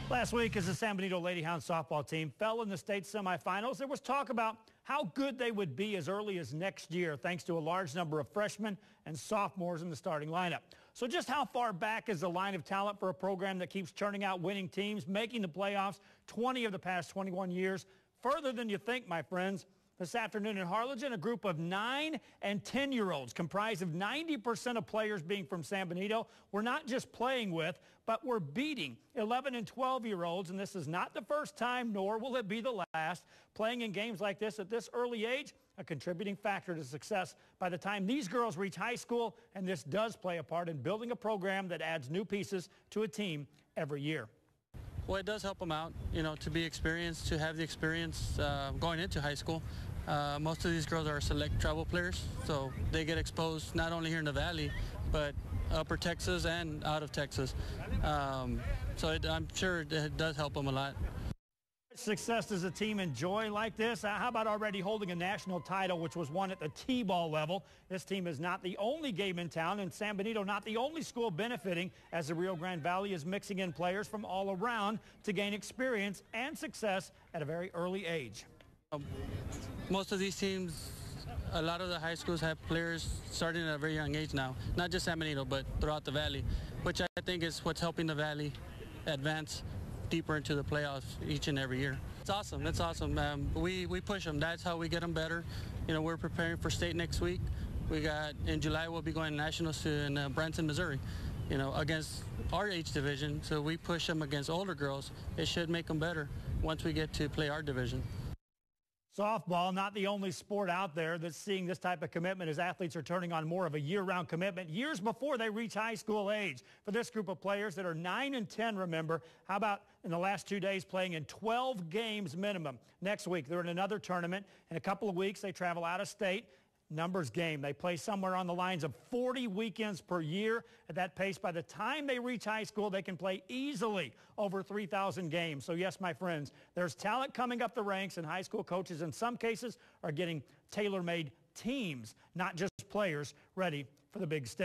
Last week, as the San Benito Lady Hounds softball team fell in the state semifinals, there was talk about how good they would be as early as next year, thanks to a large number of freshmen and sophomores in the starting lineup. So just how far back is the line of talent for a program that keeps churning out winning teams, making the playoffs 20 of the past 21 years? Further than you think, my friends. This afternoon in Harlingen, a group of 9 and 10-year-olds comprised of 90% of players being from San Benito. We're not just playing with, but we're beating 11 and 12-year-olds, and this is not the first time, nor will it be the last. Playing in games like this at this early age, a contributing factor to success by the time these girls reach high school, and this does play a part in building a program that adds new pieces to a team every year. Well, it does help them out, to be experienced, to have the experience going into high school. Most of these girls are select travel players, so they get exposed not only here in the Valley, but upper Texas and out of Texas. So I'm sure it does help them a lot. Success does a team enjoy like this? How about already holding a national title, which was won at the T-ball level? This team is not the only game in town, and San Benito not the only school benefiting, as the Rio Grande Valley is mixing in players from all around to gain experience and success at a very early age. Most of these teams, a lot of the high schools have players starting at a very young age now, not just San Benito, but throughout the Valley, which I think is what's helping the Valley advance deeper into the playoffs each and every year. It's awesome. It's awesome. We push them. That's how we get them better. We're preparing for state next week. In July, we'll be going to nationals in Branson, Missouri, against our age division. So we push them against older girls. It should make them better once we get to play our division. Softball, not the only sport out there that's seeing this type of commitment, as athletes are turning on more of a year-round commitment years before they reach high school age. For this group of players that are 9 and 10, remember, how about in the last 2 days playing in 12 games minimum? Next week, they're in another tournament. In a couple of weeks, they travel out of state. Numbers game. They play somewhere on the lines of 40 weekends per year. At that pace, by the time they reach high school, they can play easily over 3,000 games. So yes, my friends, there's talent coming up the ranks, and high school coaches in some cases are getting tailor-made teams, not just players, ready for the big stage.